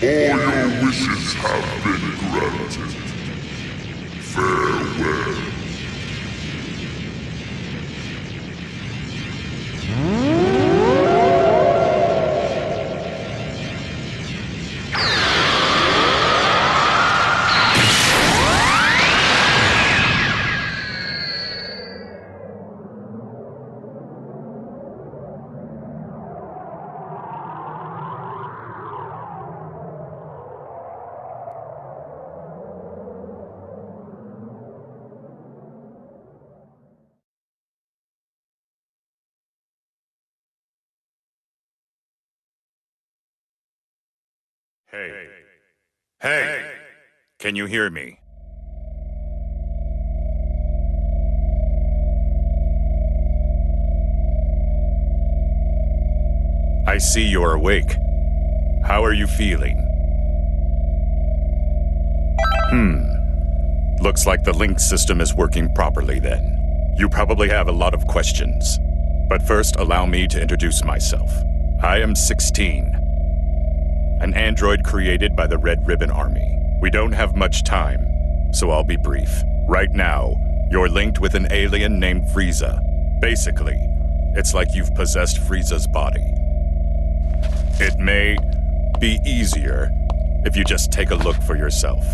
All your wishes have been granted. Farewell. Hey. Hey! Can you hear me? I see you're awake. How are you feeling? Looks like the link system is working properly then. You probably have a lot of questions. But first, allow me to introduce myself. I am 16. An android created by the Red Ribbon Army. We don't have much time, so I'll be brief. Right now, you're linked with an alien named Frieza. Basically, it's like you've possessed Frieza's body. It may be easier if you just take a look for yourself.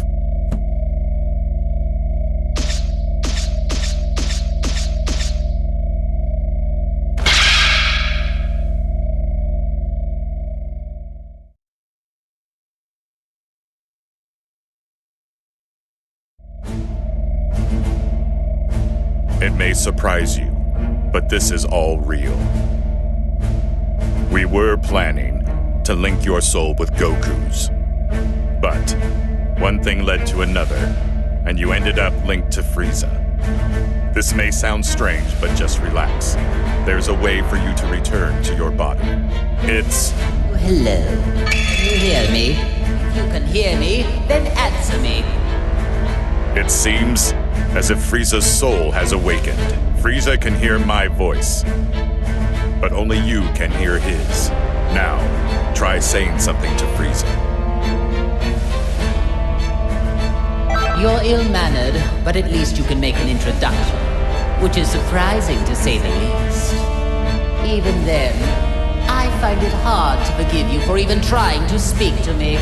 It may surprise you, but this is all real. We were planning to link your soul with Goku's. But one thing led to another, and you ended up linked to Frieza. This may sound strange, but just relax. There's a way for you to return to your body. It's... Hello. Can you hear me? If you can hear me, then answer me. It seems as if Frieza's soul has awakened. Frieza can hear my voice, but only you can hear his. Now, try saying something to Frieza. You're ill-mannered, but at least you can make an introduction, which is surprising to say the least. Even then, I find it hard to forgive you for even trying to speak to me.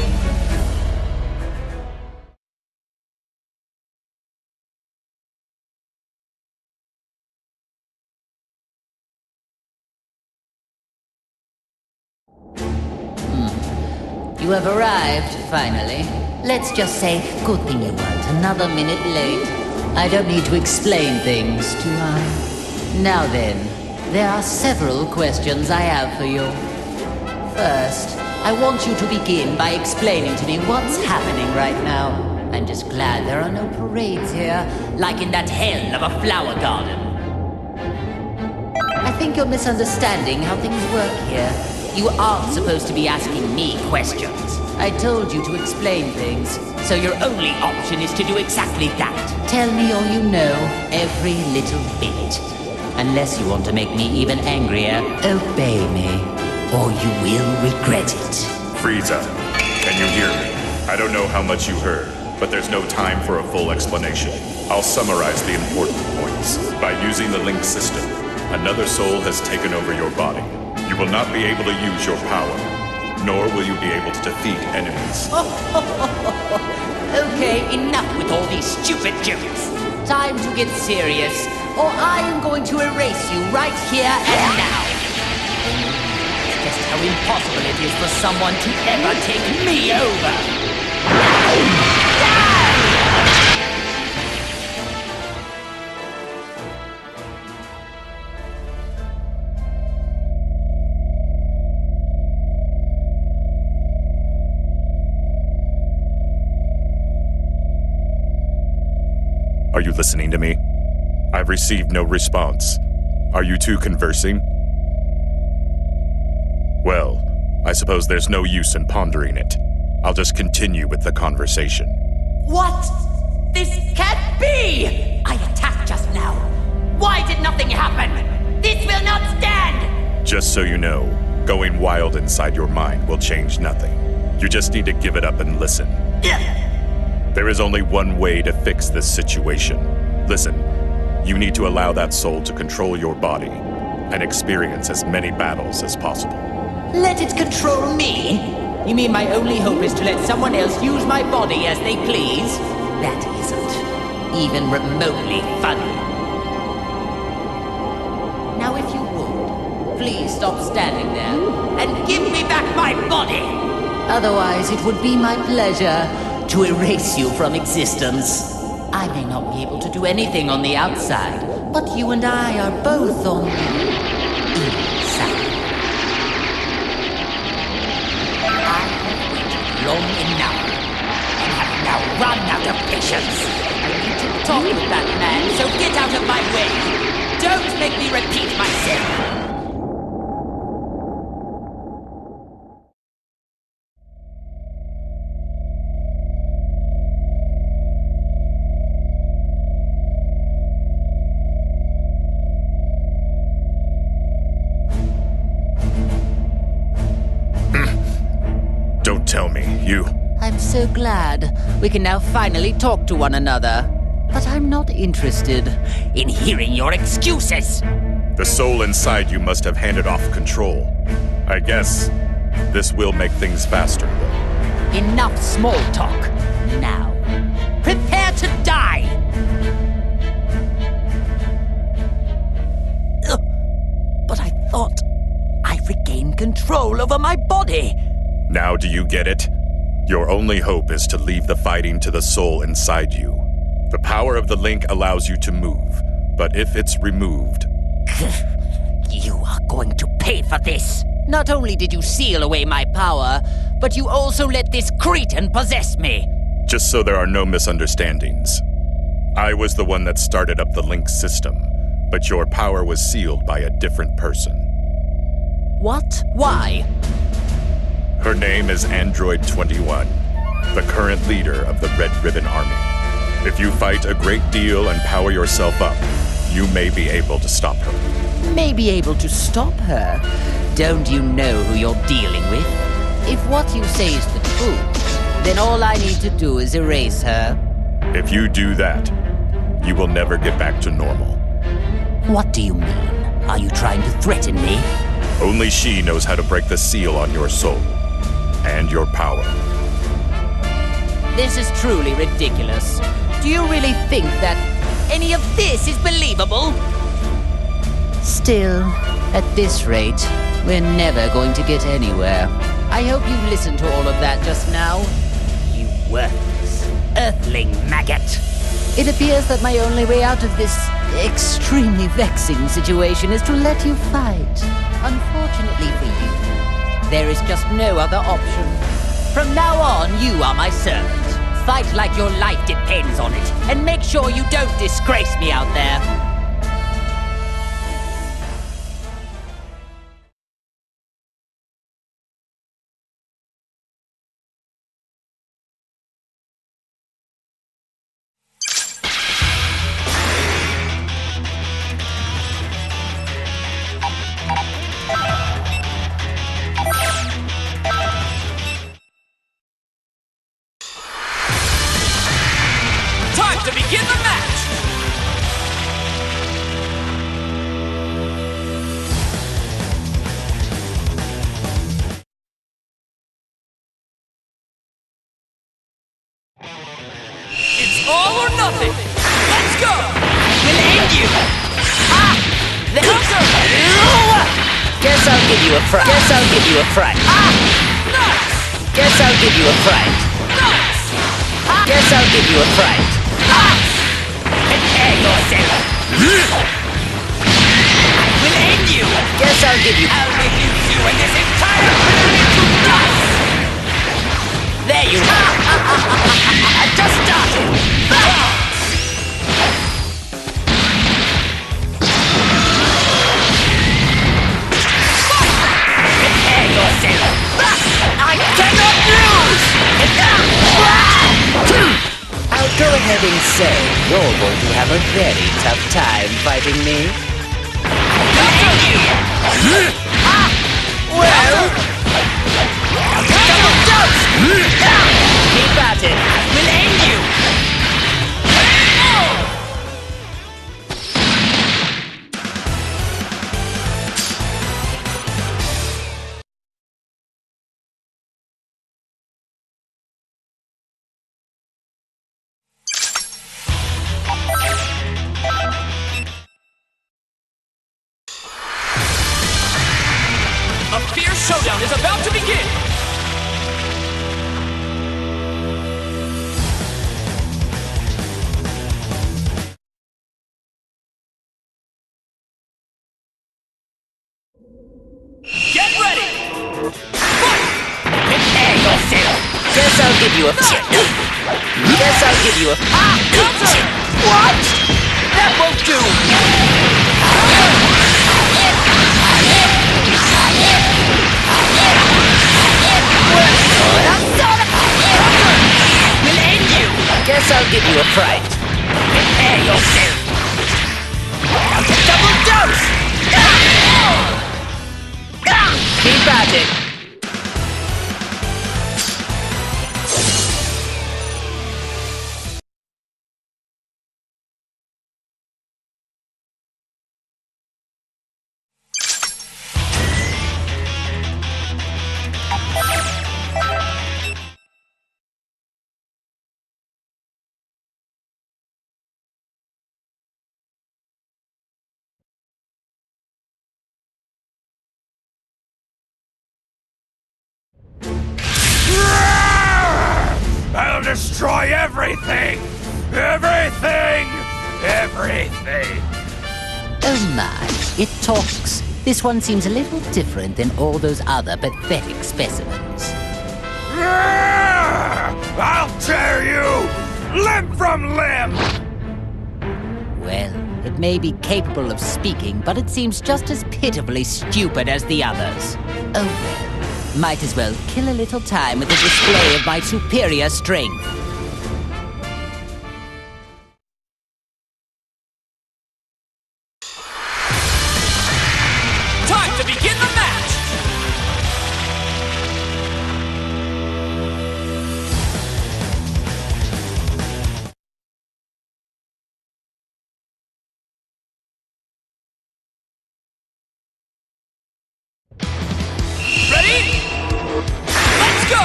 You have arrived, finally. Let's just say, good thing you weren't another minute late. I don't need to explain things, do I? Now then, there are several questions I have for you. First, I want you to begin by explaining to me what's happening right now. I'm just glad there are no parades here, like in that hell of a flower garden. I think you're misunderstanding how things work here. You aren't supposed to be asking me questions. I told you to explain things, so your only option is to do exactly that. Tell me all you know, every little bit. Unless you want to make me even angrier, obey me, or you will regret it. Frieza, can you hear me? I don't know how much you heard, but there's no time for a full explanation. I'll summarize the important points. By using the link system, another soul has taken over your body. You will not be able to use your power, nor will you be able to defeat enemies. Okay, enough with all these stupid jokes. Time to get serious, or I am going to erase you right here and now. It's just how impossible it is for someone to ever take me over. Are you listening to me? I've received no response. Are you two conversing? Well, I suppose there's no use in pondering it. I'll just continue with the conversation. What? This can't be! I attacked just now. Why did nothing happen? This will not stand! Just so you know, going wild inside your mind will change nothing. You just need to give it up and listen. There is only one way to fix this situation. Listen, you need to allow that soul to control your body and experience as many battles as possible. Let it control me? You mean my only hope is to let someone else use my body as they please? That isn't even remotely funny. Now if you would, please stop standing there and give me back my body! Otherwise, it would be my pleasure to erase you from existence. I may not be able to do anything on the outside, but you and I are both on the inside. I have waited long enough, and have now run out of patience. I need to talk with that man, so get out of my way. Don't make me repeat myself. Don't tell me, you... I'm so glad we can now finally talk to one another. But I'm not interested in hearing your excuses. The soul inside you must have handed off control. I guess this will make things faster, though. Enough small talk. Now, prepare to die! But I thought I regained control over my body. Now do you get it? Your only hope is to leave the fighting to the soul inside you. The power of the link allows you to move, but if it's removed... You are going to pay for this. Not only did you seal away my power, but you also let this cretin possess me. Just so there are no misunderstandings. I was the one that started up the link system, but your power was sealed by a different person. What? Why? Her name is Android 21, the current leader of the Red Ribbon Army. If you fight a great deal and power yourself up, you may be able to stop her. May be able to stop her? Don't you know who you're dealing with? If what you say is the truth, then all I need to do is erase her. If you do that, you will never get back to normal. What do you mean? Are you trying to threaten me? Only she knows how to break the seal on your soul and your power. This is truly ridiculous. Do you really think that any of this is believable? Still, at this rate, we're never going to get anywhere. I hope you listened to all of that just now. You worthless, earthling maggot. It appears that my only way out of this extremely vexing situation is to let you fight. Unfortunately for you, there is just no other option. From now on, you are my servant. Fight like your life depends on it, and make sure you don't disgrace me out there. To begin the match! It's all or nothing! Let's go! We'll end you! Ah! Guess I'll give you a fright. Guess I'll give you a fright. Ah! Nice! Guess I'll give you a fright. Nice! Guess I'll give you a fright. Prepare yourself! I will end you! Guess I'll give you... I'll reduce you and this entire planet to dust! There you are! I just started! Prepare yourself! I cannot lose! I'll go ahead and say you're going to have a very tough time fighting me. Thank you! Well... Double dose! Guess I'll give you a... Guess I'll give you a... Counter! What? That won't do! We'll end you! Guess I'll give you a fright. Prepare yourself! Double dose! Keep at it! I'll destroy everything! Everything! Everything! Oh my, it talks. This one seems a little different than all those other pathetic specimens. I'll tear you! Limb from limb! Well, it may be capable of speaking, but it seems just as pitifully stupid as the others. Oh well, might as well kill a little time with a display of my superior strength. Time to begin the match! Ready? Let's go!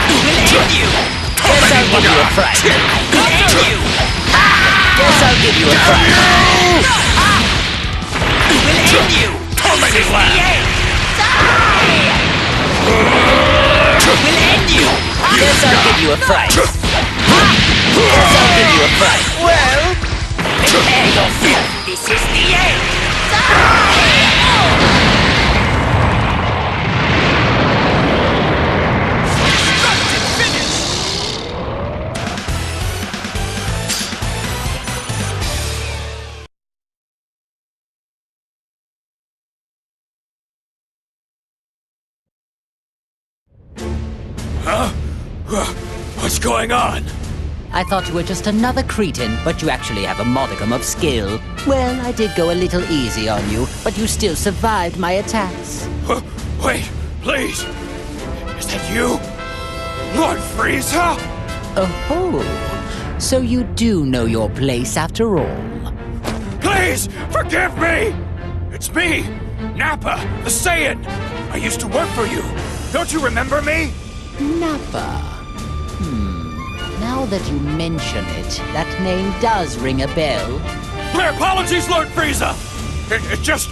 We'll end you! Guess I'll give you a fright. We'll end you! Guess I'll give you a fright. We'll end you! Make it laugh! We'll end you! Guess I'll give you a fright. Guess I'll give you a fright. Well, prepare yourself. This is the end. Destructive finish. What's going on? I thought you were just another cretin, but you actually have a modicum of skill. Well, I did go a little easy on you, but you still survived my attacks. Wait, please! Is that you? Lord Frieza? Oh, so you do know your place after all. Please, forgive me! It's me, Nappa, the Saiyan! I used to work for you. Don't you remember me? Nappa. Now that you mention it, that name does ring a bell. My apologies, Lord Frieza! It just...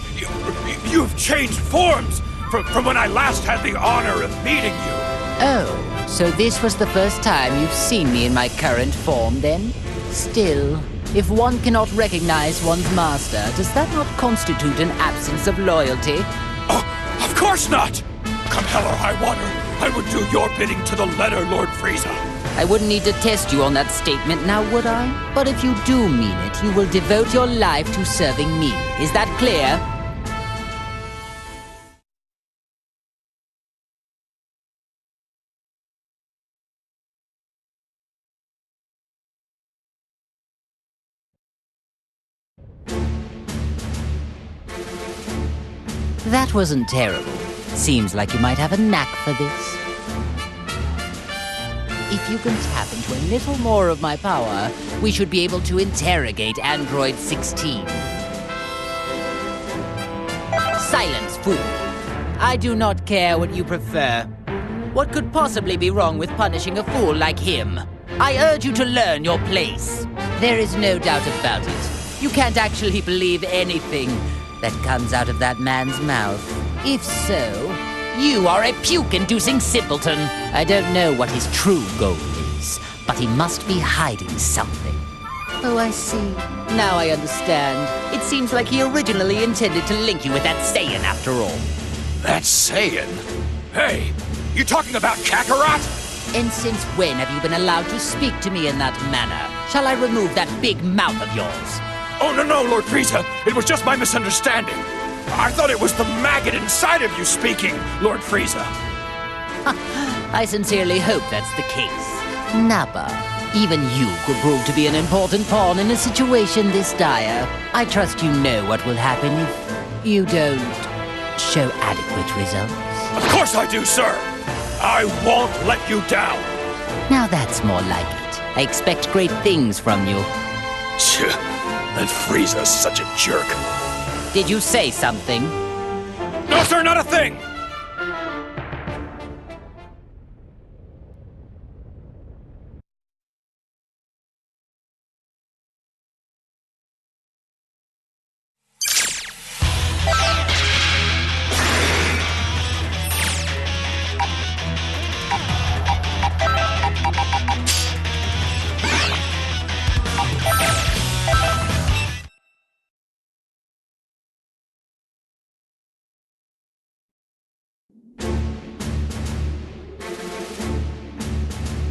You've changed forms from when I last had the honor of meeting you. Oh, so this was the first time you've seen me in my current form, then? Still, if one cannot recognize one's master, does that not constitute an absence of loyalty? Oh, of course not! Come hell or high water, I would do your bidding to the letter, Lord Frieza. I wouldn't need to test you on that statement now, would I? But if you do mean it, you will devote your life to serving me. Is that clear? That wasn't terrible. Seems like you might have a knack for this. If you can tap into a little more of my power, we should be able to interrogate Android 16. Silence, fool. I do not care what you prefer. What could possibly be wrong with punishing a fool like him? I urge you to learn your place. There is no doubt about it. You can't actually believe anything that comes out of that man's mouth. If so, you are a puke-inducing simpleton. I don't know what his true goal is, but he must be hiding something. Oh, I see. Now I understand. It seems like he originally intended to link you with that Saiyan after all. That Saiyan? Hey, you talking about Kakarot? And since when have you been allowed to speak to me in that manner? Shall I remove that big mouth of yours? Oh, no, Lord Frieza. It was just my misunderstanding. I thought it was the maggot inside of you speaking, Lord Frieza. I sincerely hope that's the case. Nappa, even you could prove to be an important pawn in a situation this dire. I trust you know what will happen if you don't show adequate results. Of course I do, sir. I won't let you down. Now that's more like it. I expect great things from you. That Frieza's such a jerk. Did you say something? No, sir, not a thing!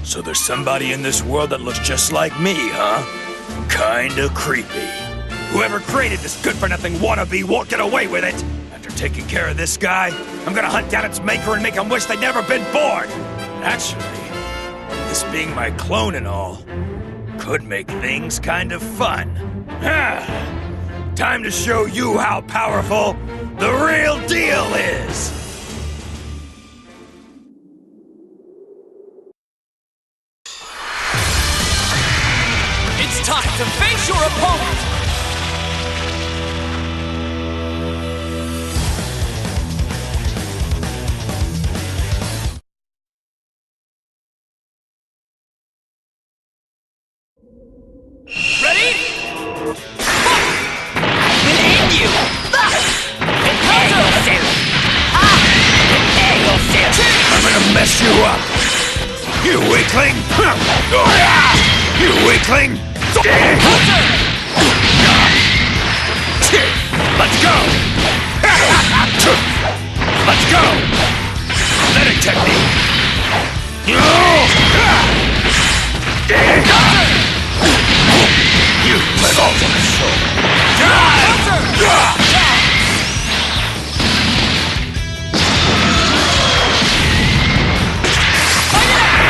So there's somebody in this world that looks just like me, huh? Kinda creepy. Whoever created this good-for-nothing wannabe won't get away with it! After taking care of this guy, I'm gonna hunt down its maker and make him wish they'd never been born! Actually, this being my clone and all, could make things kind of fun. Time to show you how powerful the real deal is! It's time to face your opponent! Ready? We'll end you! Prepare yourself! Prepare yourself! I'm gonna mess you up! You weakling! You weakling! Let's go! Let's go! Athletic technique! You little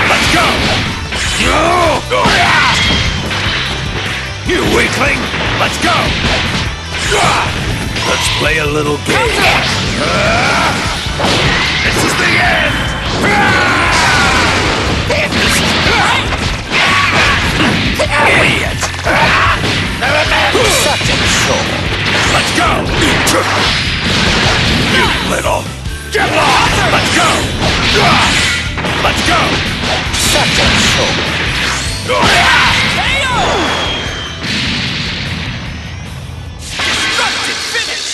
Let's go! You weakling! Let's go! Let's play a little game. This is the end! Idiot! Such a troll! Let's go! You little... Get lost! Let's go! Let's go! Such a troll! Destructive finish!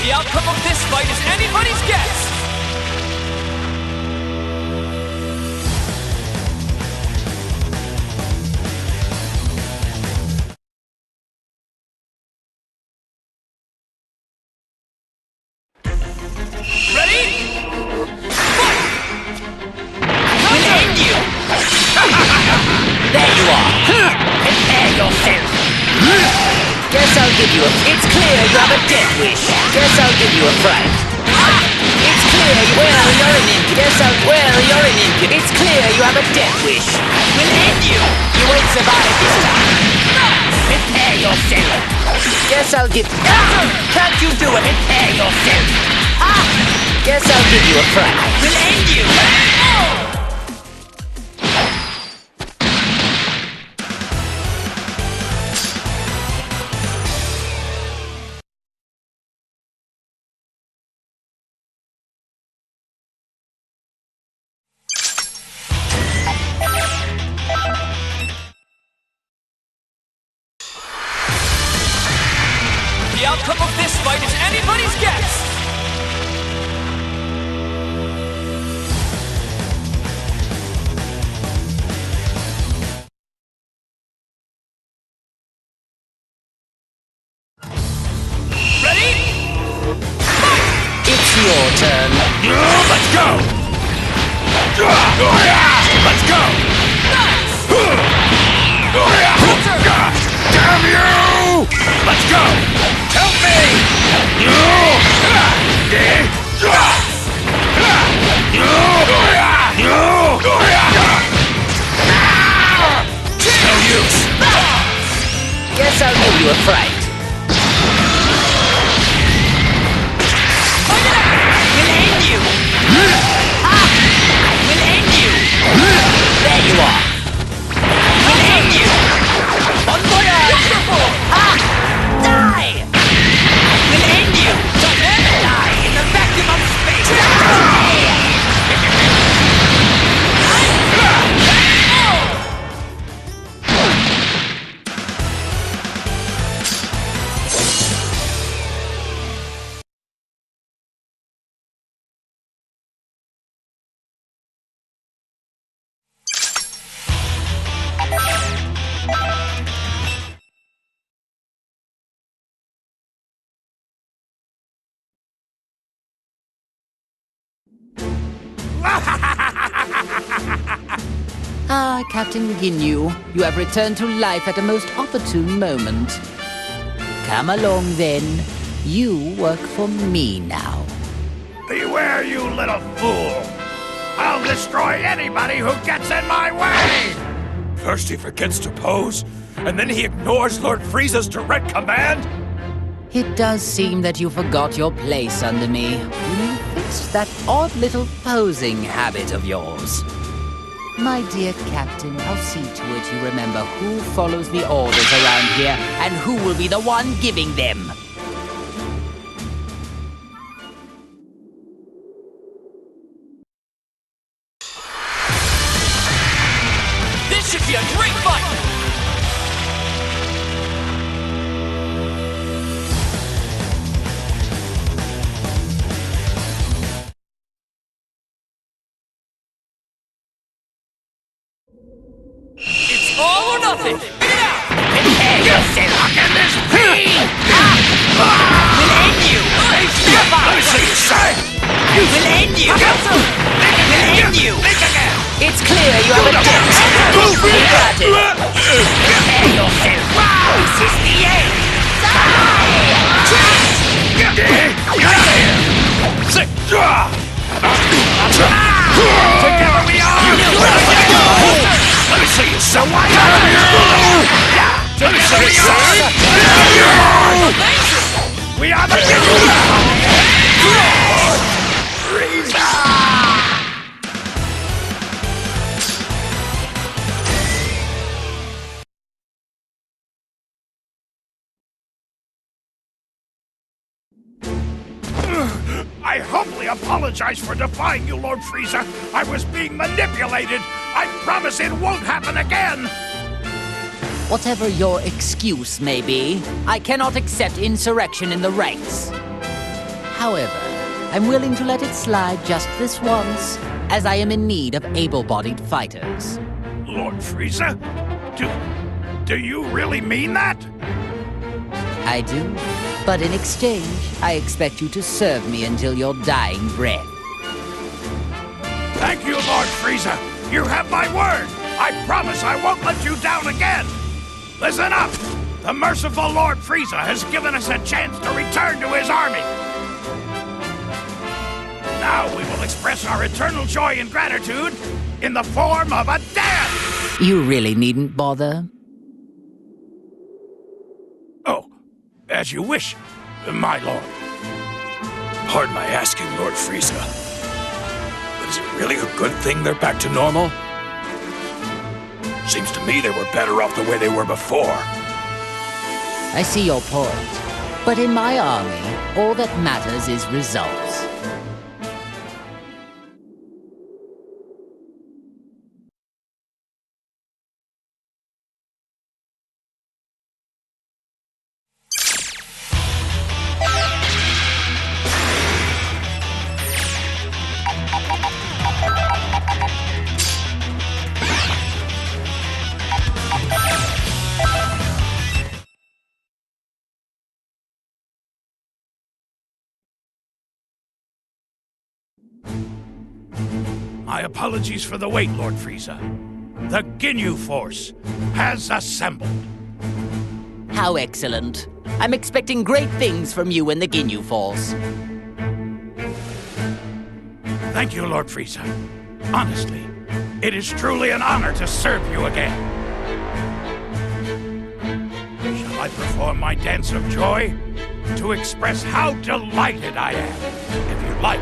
The outcome of this fight is anybody's guess! Ready? Fight! We'll end you! There you are! Prepare yourself! Guess I'll give you a... It's clear you have a death wish. Guess I'll give you a fright. It's clear you're an imp. Guess you're an imp. It's clear you have a death wish. We'll end you. You won't survive this time. Prepare yourself. Guess I'll give... Can't you do it? Prepare yourself. Guess I'll give you a fright. We'll end you! outcome of this fight is anybody's guess! Ready? Fight! It's your turn. Let's go! Let's go! Nice! Damn you! Let's go! Help me! No use! Guess I'll give you a fright. We'll end you! We'll end you! There you are. We'll end you! Bon voyage! Wonderful! Die! We'll end you! Die in the vacuum of space! Ah, Captain Ginyu, you have returned to life at a most opportune moment. Come along, then. You work for me now. Beware, you little fool! I'll destroy anybody who gets in my way! First he forgets to pose, and then he ignores Lord Frieza's direct command? It does seem that you forgot your place under me when you fixed that odd little posing habit of yours. My dear Captain, I'll see to it you remember who follows the orders around here and who will be the one giving them. This should be a great fight! It's all or nothing! Get it out! Prepare yourself! Look at this pain! We'll end you! Step up! Let me see you say! We'll end you! We'll end you! It's clear you have a debt. We got it. Prepare yourself! This is the end! Together we are! Let me see you so what? Let me see you so we are the Frieza! I humbly apologize for defying you, Lord Frieza. I was being manipulated. I promise it won't happen again. Whatever your excuse may be, I cannot accept insurrection in the ranks. However, I'm willing to let it slide just this once, as I am in need of able-bodied fighters. Lord Frieza? Do you really mean that? I do, but in exchange, I expect you to serve me until your dying breath. Thank you, Lord Frieza. You have my word. I promise I won't let you down again. Listen up! The merciful Lord Frieza has given us a chance to return to his army. Now we will express our eternal joy and gratitude in the form of a dance! You really needn't bother. Oh, as you wish, my lord. Pardon my asking, Lord Frieza. But is it really a good thing they're back to normal? Seems to me they were better off the way they were before. I see your point. But in my army, all that matters is results. My apologies for the wait, Lord Frieza. The Ginyu Force has assembled. How excellent. I'm expecting great things from you and the Ginyu Force. Thank you, Lord Frieza. Honestly, it is truly an honor to serve you again. Shall I perform my dance of joy to express how delighted I am? If you like,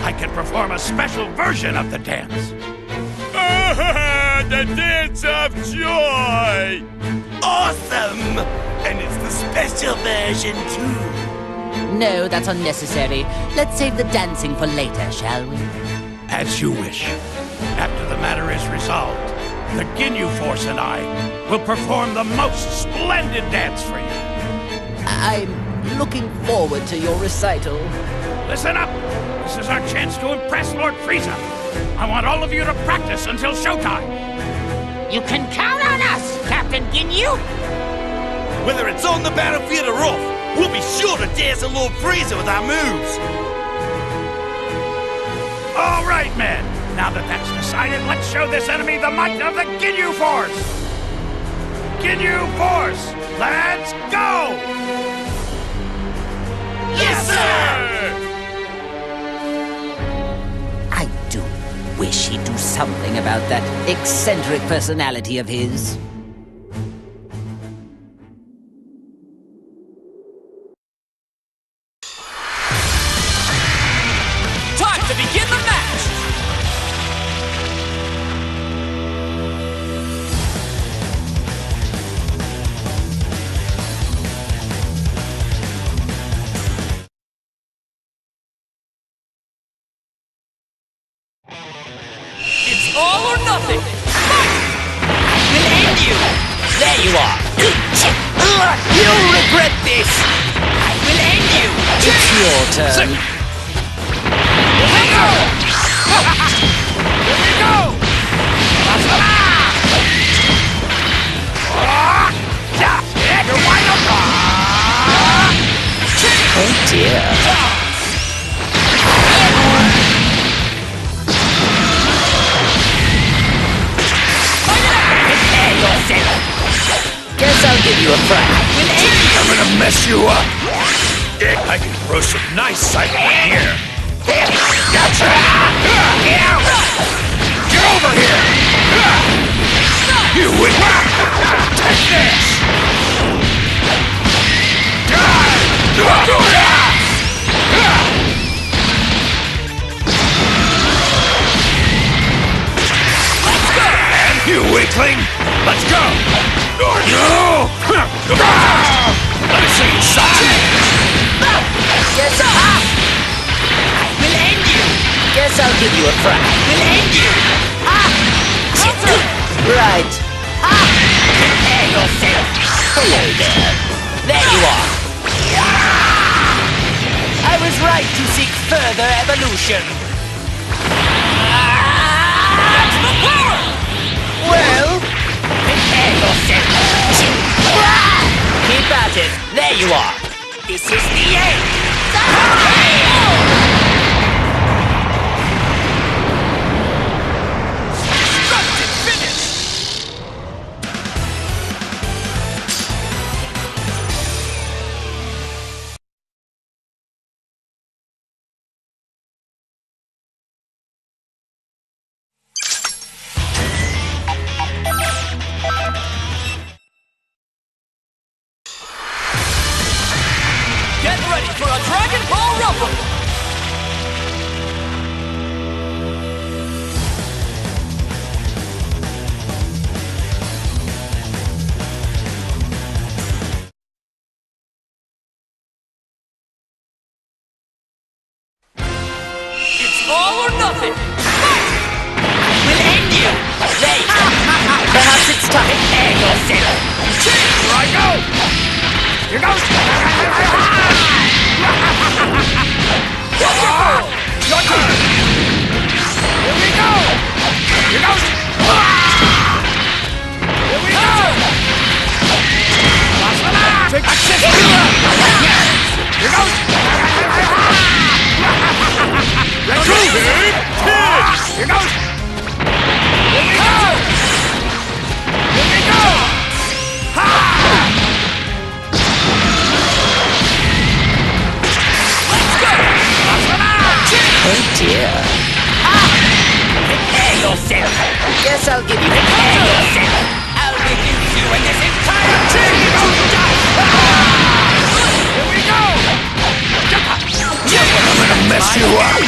I can perform a special version of the dance. The dance of joy! Awesome! And it's the special version, too. No, that's unnecessary. Let's save the dancing for later, shall we? As you wish. After the matter is resolved, the Ginyu Force and I will perform the most splendid dance for you. I'm looking forward to your recital. Listen up! This is our chance to impress Lord Frieza. I want all of you to practice until showtime. You can count on us, Captain Ginyu! Whether it's on the battlefield or off, we'll be sure to dazzle Lord Frieza with our moves. All right, men. Now that that's decided, let's show this enemy the might of the Ginyu Force. Ginyu Force, let's go! Yes, sir! I do wish he'd do something about that eccentric personality of his. Time to begin the match! It's all or nothing! We'll end you! There you are! You'll regret this! We'll end you! It's your turn. Here we go! Here we go! You're wide open! Oh dear. Guess I'll give you a fright. We'll end you! I'm gonna mess you up! I can throw some nice cycling here! Gotcha! Get over here! You win! Take this! Let's go! And you weakling! Let's go! No! Let me see you something! Guess we'll end you! Guess I'll give you a fright. We'll end you! Right. Prepare yourself! Hello there. There you are! I was right to seek further evolution. That's the power! Well, prepare yourself. Keep at it. There you are. This is the end. Destructive finish! Get ready for a Dragon Ball Rumble! It's all or nothing! Fight! We'll end you! There you go! Perhaps it's time. Prepare yourself! Here I go! Here goes! Your turn! Here we go! Here goes! Here we go! Take action! Here goes! Let's go! Oh dear. Prepare yourself. Guess I'll give you prepare yourself. I'll reduce you and this entire team to dust. Here we go! I'm gonna mess you up!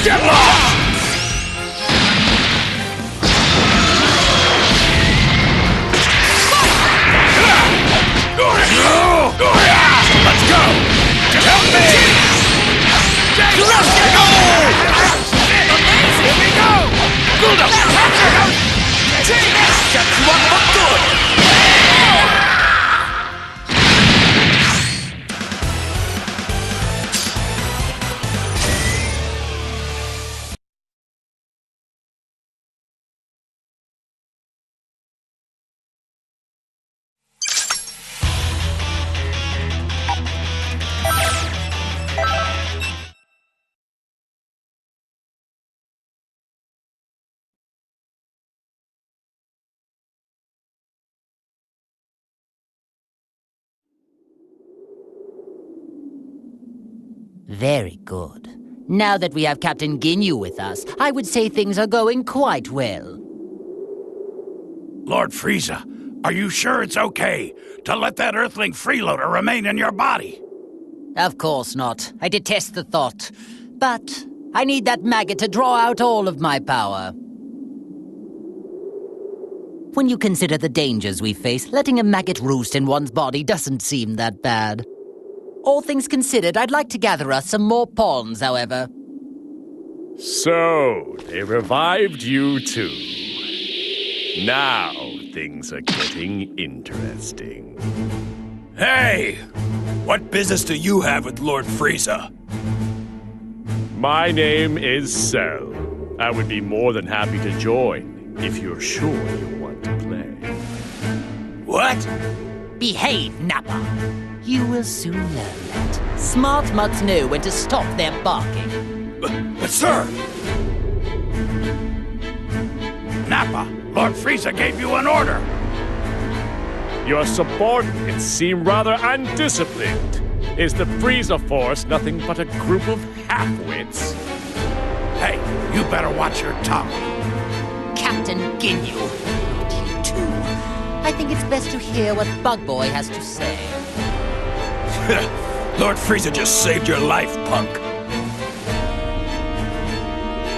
Get lost! Let's go! Help me! Here we go! Shut you up for good. Very good. Now that we have Captain Ginyu with us, I would say things are going quite well. Lord Frieza, are you sure it's okay to let that Earthling freeloader remain in your body? Of course not. I detest the thought. But I need that maggot to draw out all of my power. When you consider the dangers we face, letting a maggot roost in one's body doesn't seem that bad. All things considered, I'd like to gather us some more pawns, however. So, they revived you too. Now, things are getting interesting. Hey! What business do you have with Lord Frieza? My name is Cell. I would be more than happy to join, if you're sure you want to play. What? Behave, Nappa. You will soon learn that. Smart mutts know when to stop their barking. But sir! Nappa, Lord Frieza gave you an order! Your subordinates seem rather undisciplined. Is the Frieza Force nothing but a group of half-wits? Hey, you better watch your tongue. Captain Ginyu. Not you too. I think it's best to hear what Bug Boy has to say. Lord Frieza just saved your life, punk.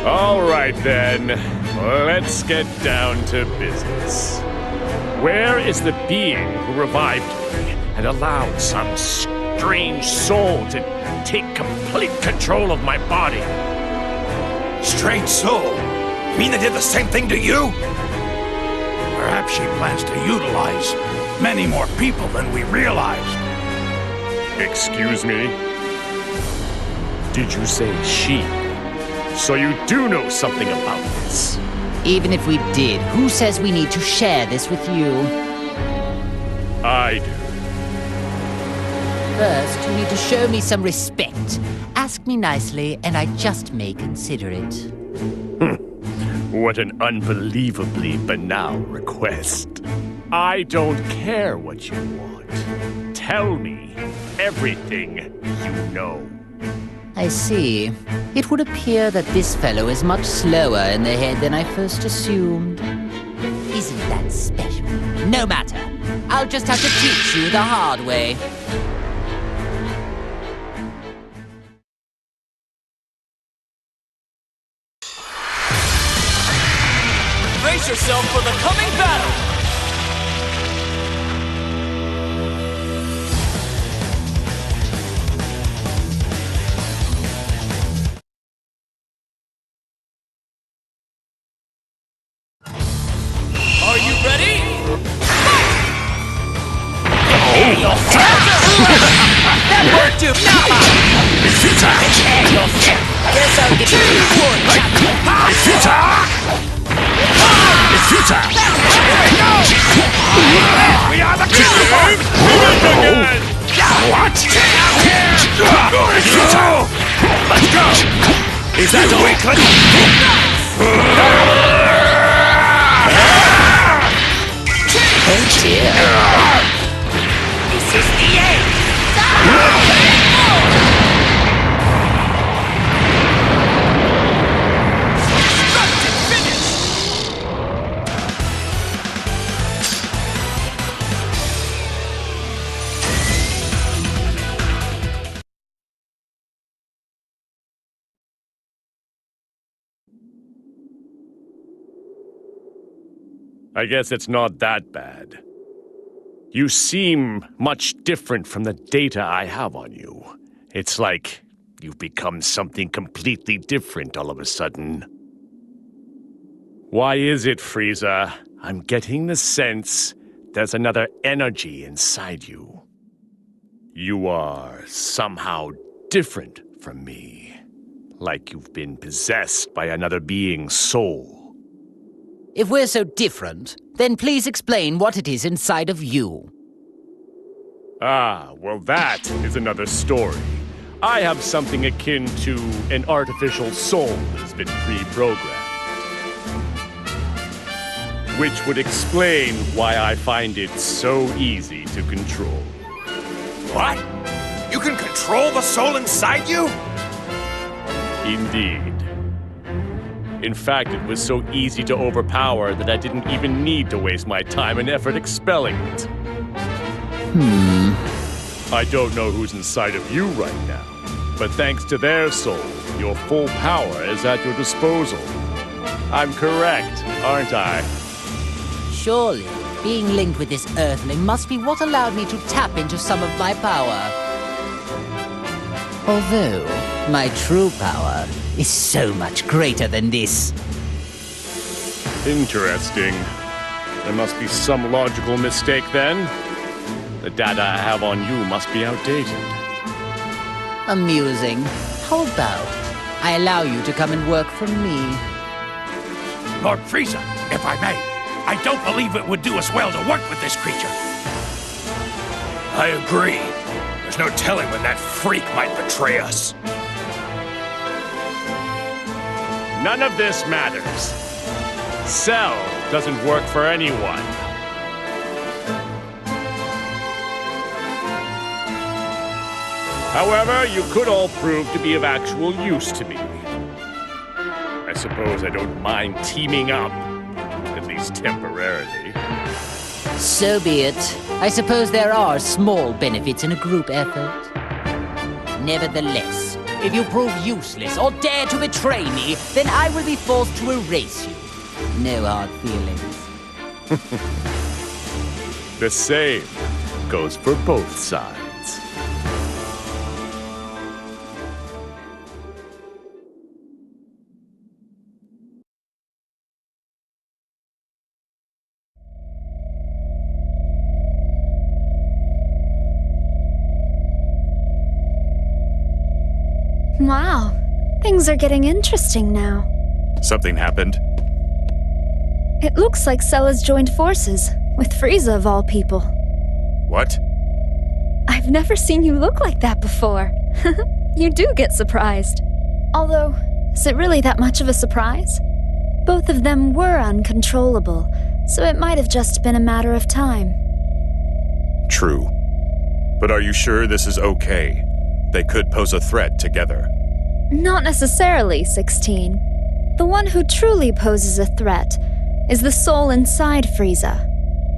All right then, let's get down to business. Where is the being who revived me and allowed some strange soul to take complete control of my body? Strange soul? You mean they did the same thing to you? Perhaps she plans to utilize many more people than we realized. Excuse me? Did you say she? So you do know something about this? Even if we did, who says we need to share this with you? I do. First, you need to show me some respect. Ask me nicely, and I just may consider it. What an unbelievably banal request. I don't care what you want. Tell me everything you know. I see. It would appear that this fellow is much slower in the head than I first assumed. Isn't that special? No matter. I'll just have to teach you the hard way. Brace yourself for the coming battle! Are you ready? That won't do. Nappa! Prepare yourself. Guess I'll give you one. It's futile! Here we go! We are the killers! What? It's futile! Let's go! Is that a weakling? Oh dear. This is the end! Destructive finish! I guess it's not that bad. You seem much different from the data I have on you. It's like you've become something completely different all of a sudden. Why is it, Frieza? I'm getting the sense there's another energy inside you. You are somehow different from me. Like you've been possessed by another being's soul. If we're so different, then please explain what it is inside of you. Ah, well that is another story. I have something akin to an artificial soul that's been pre-programmed. Which would explain why I find it so easy to control. What? You can control the soul inside you? Indeed. In fact, it was so easy to overpower that I didn't even need to waste my time and effort expelling it. I don't know who's inside of you right now, but thanks to their soul, your full power is at your disposal. I'm correct, aren't I? Surely, being linked with this Earthling must be what allowed me to tap into some of my power. Although, my true power is so much greater than this. Interesting. There must be some logical mistake then. The data I have on you must be outdated. Amusing. How about I allow you to come and work for me? Lord Frieza, if I may, I don't believe it would do us well to work with this creature. I agree. There's no telling when that freak might betray us. None of this matters. Cell doesn't work for anyone. However, you could all prove to be of actual use to me. I suppose I don't mind teaming up, at least temporarily. So be it. I suppose there are small benefits in a group effort. Nevertheless, if you prove useless or dare to betray me, then I will be forced to erase you. No hard feelings. The same goes for both sides. Wow, things are getting interesting now. Something happened? It looks like Cell has joined forces, with Frieza of all people. What? I've never seen you look like that before. You do get surprised. Although, is it really that much of a surprise? Both of them were uncontrollable, so it might have just been a matter of time. True. But are you sure this is okay? They could pose a threat together. Not necessarily, 16. The one who truly poses a threat is the soul inside Frieza.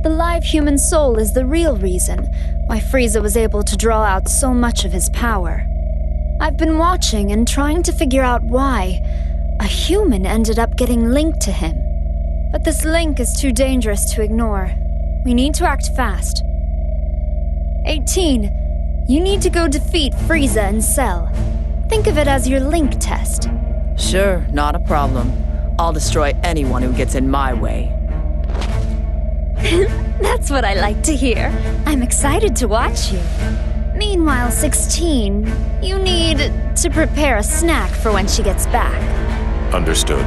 The live human soul is the real reason why Frieza was able to draw out so much of his power. I've been watching and trying to figure out why a human ended up getting linked to him. But this link is too dangerous to ignore. We need to act fast. 18. You need to go defeat Frieza and Cell. Think of it as your link test. Sure, not a problem. I'll destroy anyone who gets in my way. That's what I like to hear. I'm excited to watch you. Meanwhile, 16, you need to prepare a snack for when she gets back. Understood.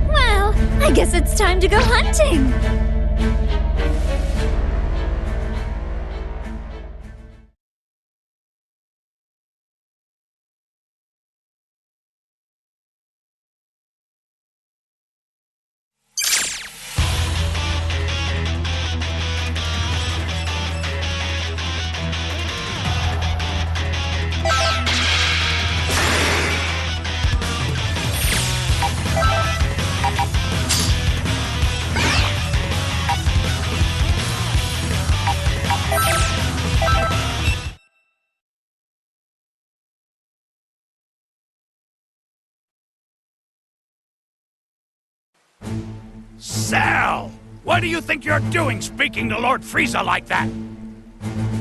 Well, I guess it's time to go hunting. Cell! What do you think you're doing speaking to Lord Frieza like that?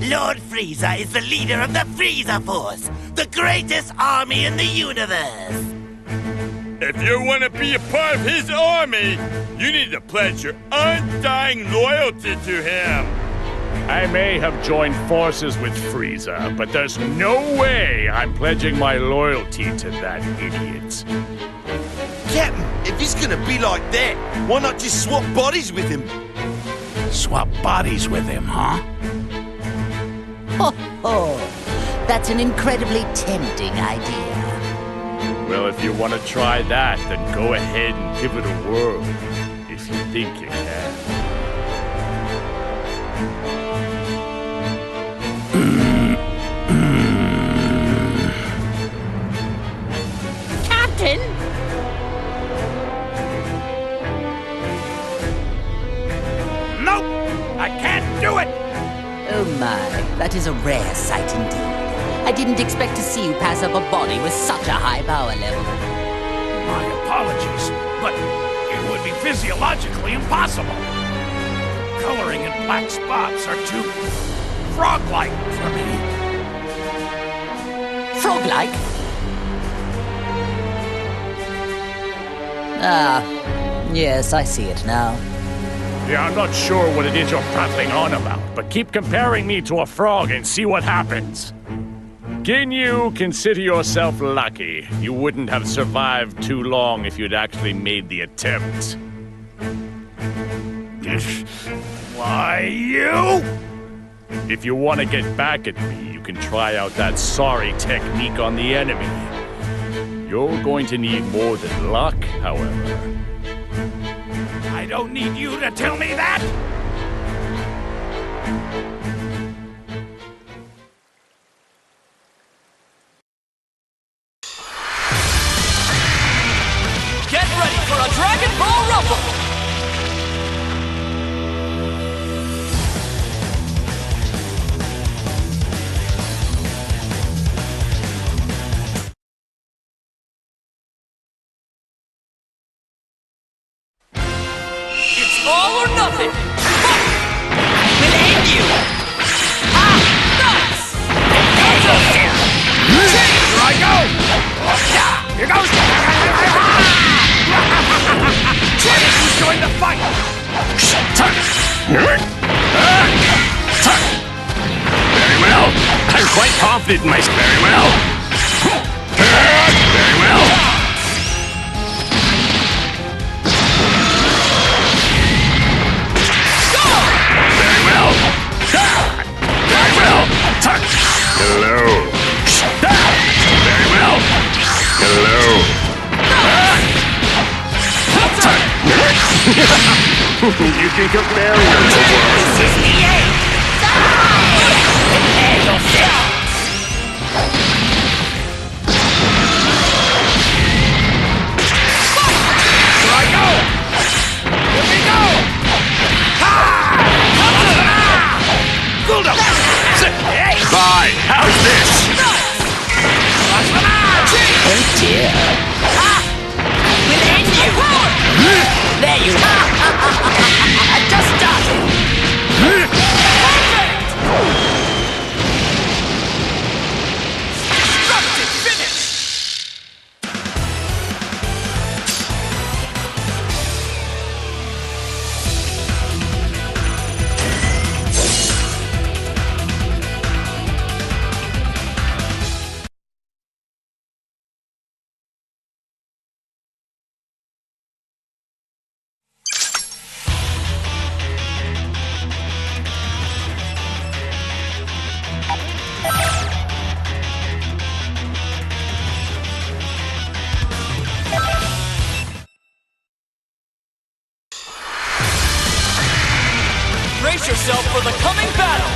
Lord Frieza is the leader of the Frieza Force, the greatest army in the universe. If you want to be a part of his army, you need to pledge your undying loyalty to him. I may have joined forces with Frieza, but there's no way I'm pledging my loyalty to that idiot. Captain, if he's gonna be like that, why not just swap bodies with him? Swap bodies with him, huh? Ho ho! That's an incredibly tempting idea. Well, if you want to try that, then go ahead and give it a whirl, if you think you can. Captain! Nope! I can't do it! Oh my, that is a rare sight indeed. I didn't expect to see you pass up a body with such a high power level. My apologies, but it would be physiologically impossible. Coloring in black spots are too frog-like for me. Frog-like? Ah, yes, I see it now. Yeah, I'm not sure what it is you're prattling on about, but keep comparing me to a frog and see what happens. Ginyu, consider yourself lucky. You wouldn't have survived too long if you'd actually made the attempt. Why, you? If you want to get back at me, you can try out that sorry technique on the enemy. You're going to need more than luck, however. I don't need you to tell me that! Get ready for a DragonBall Rumble! It's all or nothing! I will end you! Ah! Nuts! Here I go! Here goes! Who's going to fight? Very well. I'm quite confident in myself. Very well. Very well. Very well. Very well. Hello. Very well. Hello. You think of barriers to work. This is the end! Prepare yourself! Here I go! Here we go! Bye. How's this? Oh dear. We'll end you! There you are! Just started! Destructive finish! Brace yourself for the coming battle!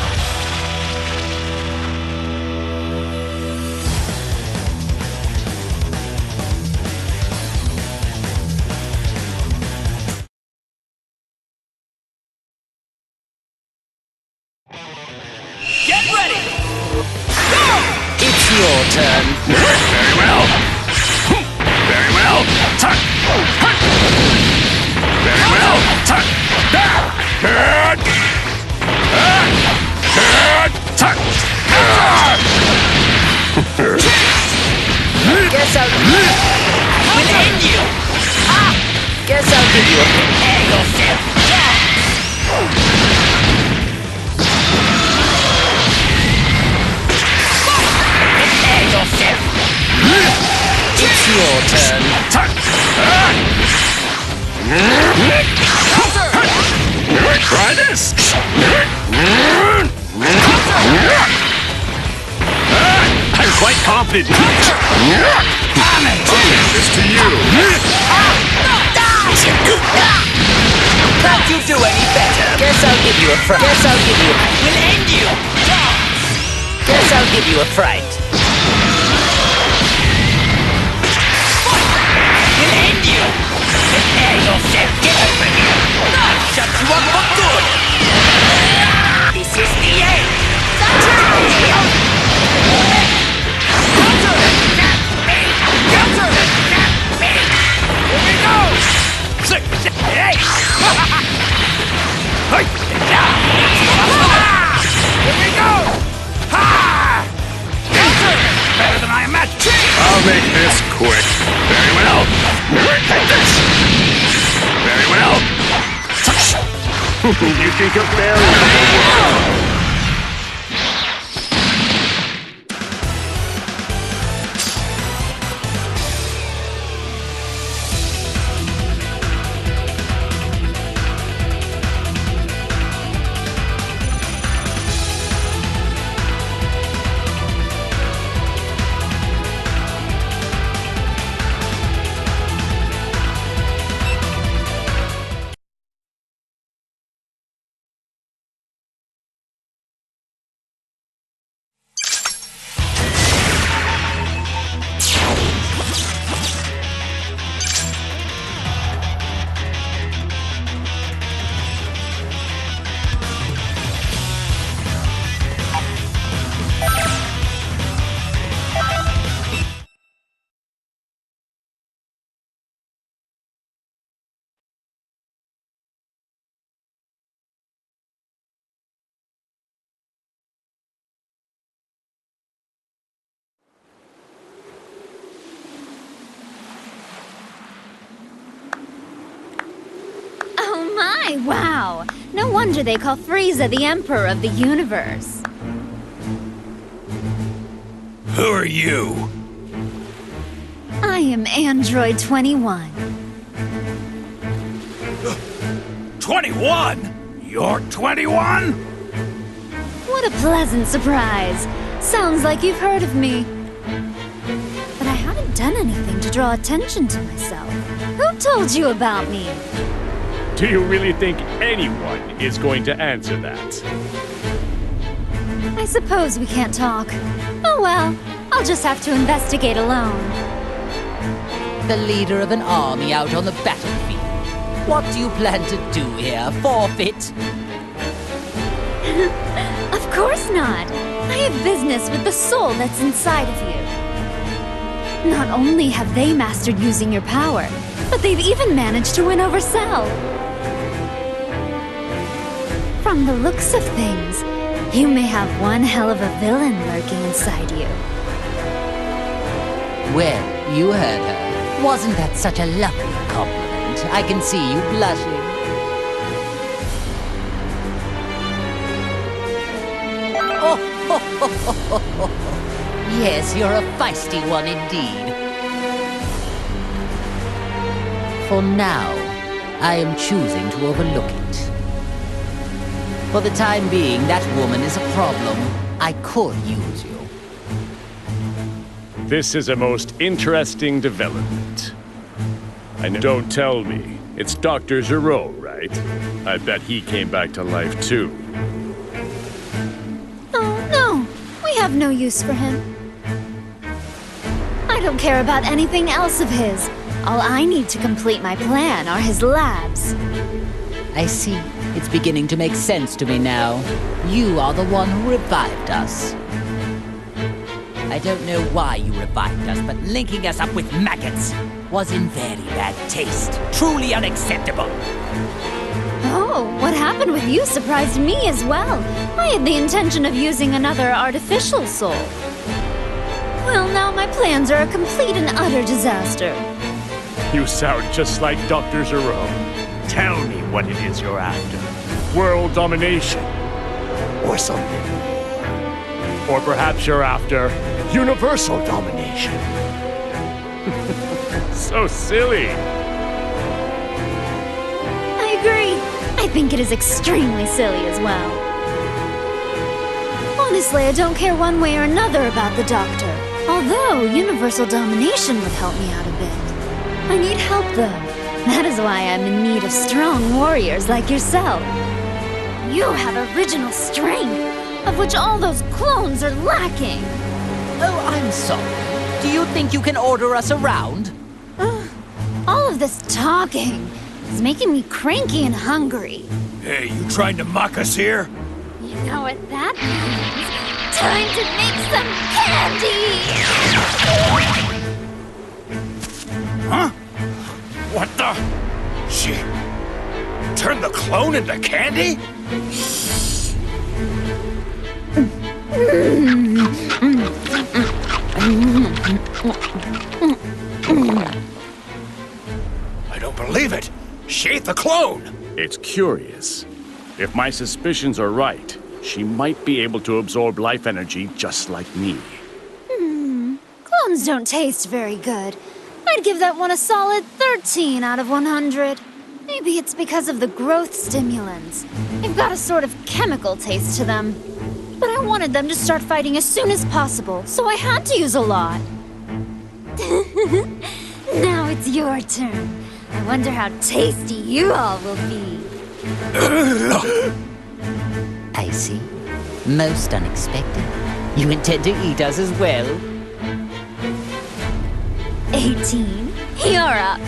Get ready! Go! It's your turn. Very well. Very well. Very well. Guess I'll... I will end you! Guess I'll give you a... Prepare yourself! Prepare yourself! It's your turn. Try this! I'm quite confident. This to you. Can't you do any better? Guess I'll give you a fright. Guess I'll give you... I will end you! Guess I'll give you a fright. I will end you! Prepare yourself! Get over here! I'll shut you up for good! This is the end! Here we go! Hey! Here we go! Better than I imagined! I'll make this quick. Very well. Take this. Very well. You think you're very well. Wow! No wonder they call Frieza the Emperor of the Universe. Who are you? I am Android 21. 21? You're 21? What a pleasant surprise. Sounds like you've heard of me. But I haven't done anything to draw attention to myself. Who told you about me? Do you really think anyone is going to answer that? I suppose we can't talk. Oh well, I'll just have to investigate alone. The leader of an army out on the battlefield. What do you plan to do here? Forfeit? Of course not. I have business with the soul that's inside of you. Not only have they mastered using your power, but they've even managed to win over Cell. From the looks of things, you may have one hell of a villain lurking inside you. Well, you heard her. Wasn't that such a lovely compliment? I can see you blushing. Oh, yes, you're a feisty one indeed. For now, I am choosing to overlook it. For the time being, that woman is a problem. I could use you. This is a most interesting development. And don't tell me, it's Dr. Gero, right? I bet he came back to life too. Oh, no. We have no use for him. I don't care about anything else of his. All I need to complete my plan are his labs. I see. It's beginning to make sense to me now. You are the one who revived us. I don't know why you revived us, but linking us up with maggots was in very bad taste. Truly unacceptable. Oh, what happened with you surprised me as well. I had the intention of using another artificial soul. Well, now my plans are a complete and utter disaster. You sound just like Dr. Jerome. Tell me what it is you're after. World domination. Or something more. Or perhaps you're after universal domination. So silly. I agree. I think it is extremely silly as well. Honestly, I don't care one way or another about the Doctor. Although universal domination would help me out a bit. I need help, though. That is why I'm in need of strong warriors like yourself. You have original strength, of which all those clones are lacking. Oh, I'm sorry. Do you think you can order us around? All of this talking is making me cranky and hungry. Hey, you trying to mock us here? You know what that means? Time to make some candy! Huh? What the? She turned the clone into candy? I don't believe it. She ate the clone. It's curious. If my suspicions are right, she might be able to absorb life energy just like me. Clones don't taste very good. I'd give that one a solid 13 out of 100. Maybe it's because of the growth stimulants. They've got a sort of chemical taste to them. But I wanted them to start fighting as soon as possible, so I had to use a lot. Now it's your turn. I wonder how tasty you all will be. I see. Most unexpected. You intend to eat us as well? 18, you're up.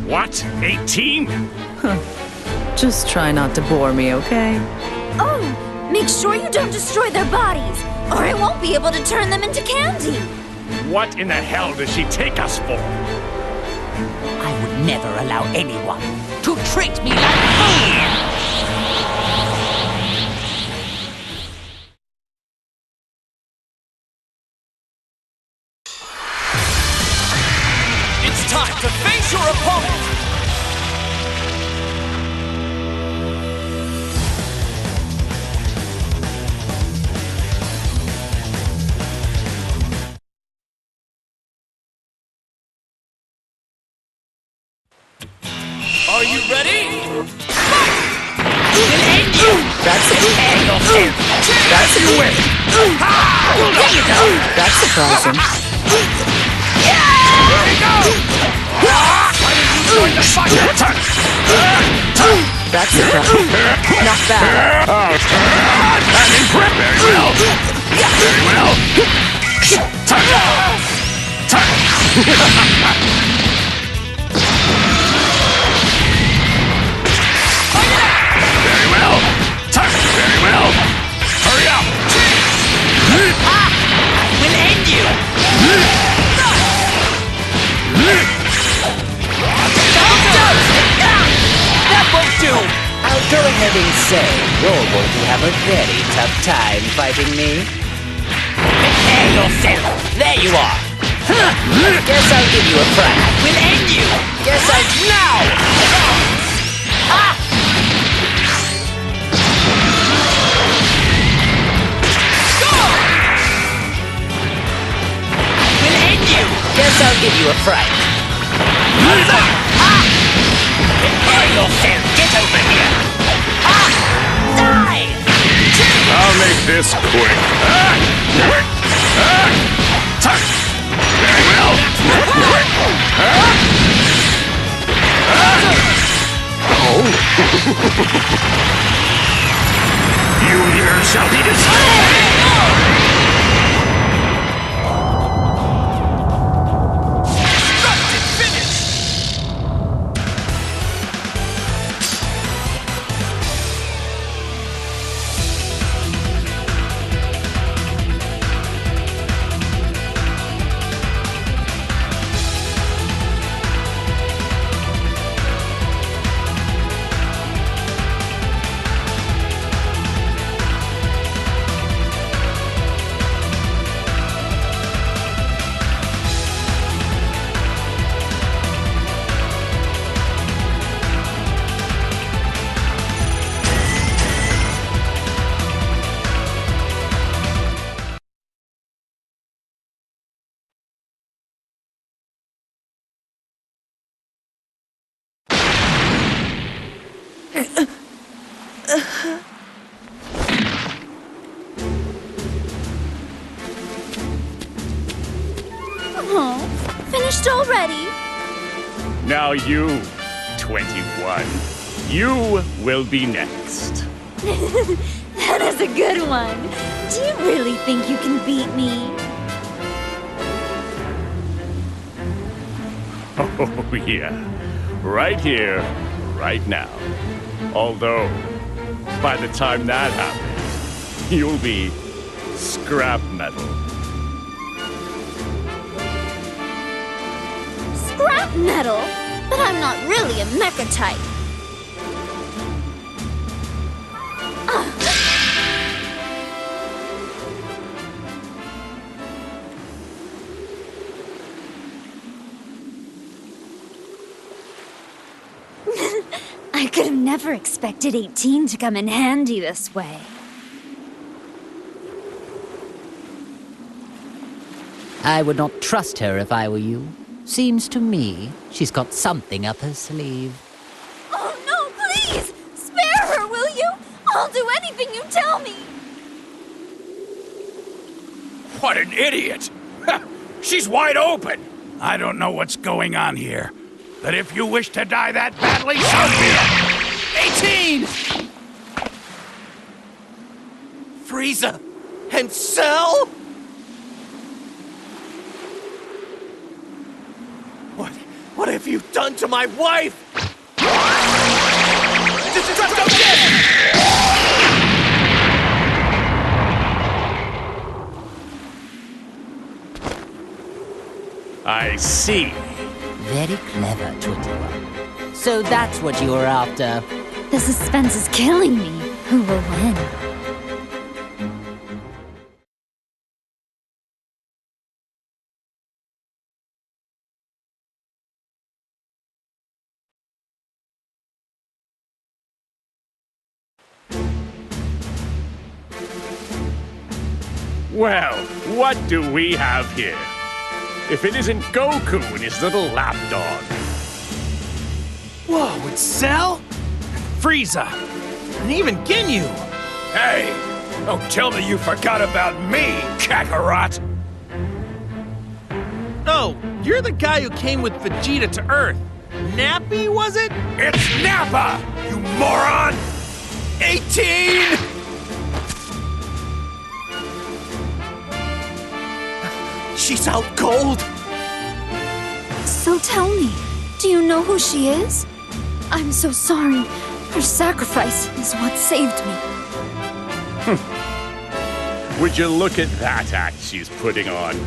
What? 18? Just try not to bore me, okay? Oh, make sure you don't destroy their bodies, or I won't be able to turn them into candy. What in the hell does she take us for? I would never allow anyone to treat me like food! It's time to face your opponent! Are you ready? That's You win! That's surprising. Here we go! Why did you join the fight? That's surprising. Not bad. I'm in grip. Very well. Very well. Very well. Very well. Hurry up. I will end you! That won't do! I'll go ahead and say you're going to have a very tough time fighting me. Prepare yourself! There you are! Guess I'll give you a fright. I will end you! Guess I'll... Now! Guess I'll give you a fright. Prepare yourself! Get over here! Die! I'll make this quick. Very well. You here shall be destroyed! Oh, finished already? Now you, 21. You will be next. That is a good one. Do you really think you can beat me? Oh, yeah. Right here, right now. Although, by the time that happens, you'll be scrap metal. Scrap metal? But I'm not really a mecha type. I could have never expected 18 to come in handy this way. I would not trust her if I were you. Seems to me she's got something up her sleeve. Oh no, please! Spare her, will you? I'll do anything you tell me. What an idiot! She's wide open! I don't know what's going on here, but if you wish to die that badly, so be it! 18! Frieza and Cell? What have you done to my wife? I see. Very clever, 21. So that's what you were after. The suspense is killing me. Who will win? Well, what do we have here? If it isn't Goku and his little lapdog. Whoa, it's Cell? Frieza! And even Ginyu! Hey! Don't tell me you forgot about me, Kakarot! Oh, you're the guy who came with Vegeta to Earth. Nappy, was it? It's Nappa, you moron! 18! She's out cold! So tell me, do you know who she is? I'm so sorry. Her sacrifice is what saved me. Would you look at that act she's putting on?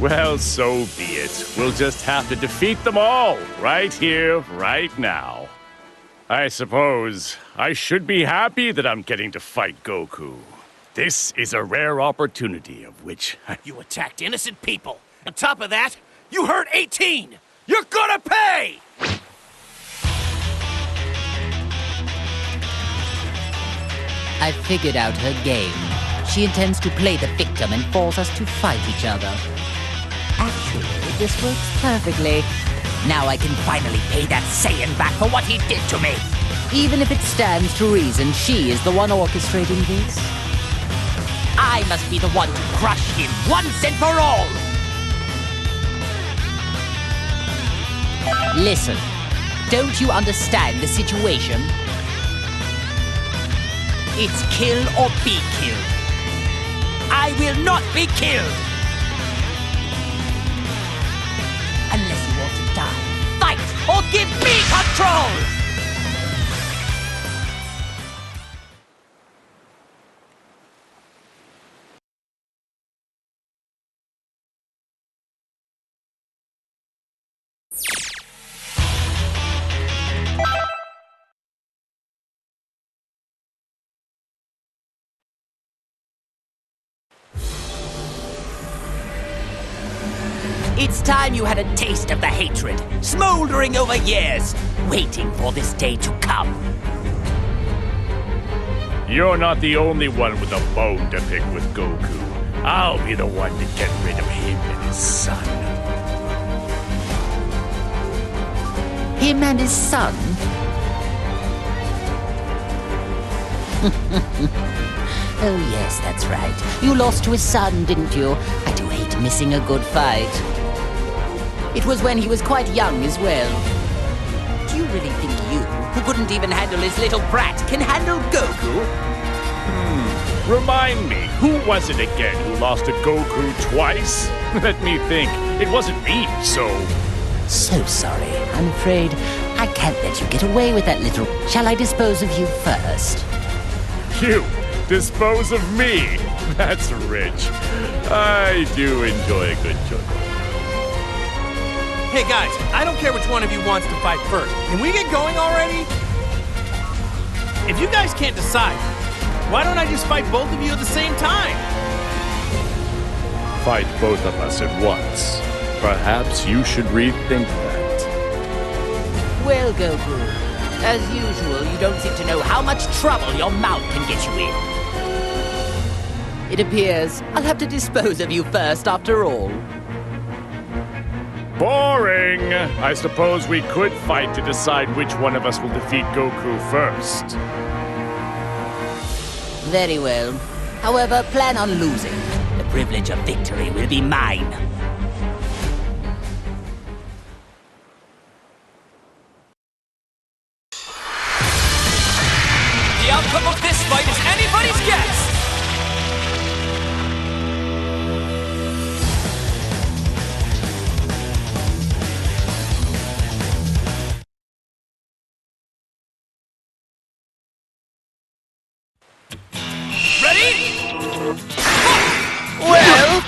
Well, so be it. We'll just have to defeat them all, right here, right now. I suppose I should be happy that I'm getting to fight Goku. This is a rare opportunity of which You attacked innocent people. On top of that, you hurt 18! You're gonna pay! I figured out her game. She intends to play the victim and force us to fight each other. Actually, this works perfectly. Now I can finally pay that Saiyan back for what he did to me. Even if it stands to reason she is the one orchestrating this. I must be the one to crush him once and for all. Listen, don't you understand the situation? It's kill or be killed. I will not be killed. Unless you want to die, fight or give me control. It's time you had a taste of the hatred, smoldering over years, waiting for this day to come. You're not the only one with a bone to pick with Goku. I'll be the one to get rid of him and his son. Him and his son? Oh yes, that's right. You lost to his son, didn't you? I do hate missing a good fight. It was when he was quite young as well. Do you really think you, who couldn't even handle his little brat, can handle Goku? Remind me, who was it again who lost to Goku twice? Let me think. It wasn't me, so... So sorry. I'm afraid I can't let you get away with that little... Shall I dispose of you first? You dispose of me? That's rich. I do enjoy a good joke. Hey guys, I don't care which one of you wants to fight first. Can we get going already? If you guys can't decide, why don't I just fight both of you at the same time? Fight both of us at once. Perhaps you should rethink that. Well, Goku, as usual, you don't seem to know how much trouble your mouth can get you in. It appears I'll have to dispose of you first after all. Boring! I suppose we could fight to decide which one of us will defeat Goku first. Very well. However, plan on losing. The privilege of victory will be mine. The outcome of this fight is anybody's guess! Ready? Well...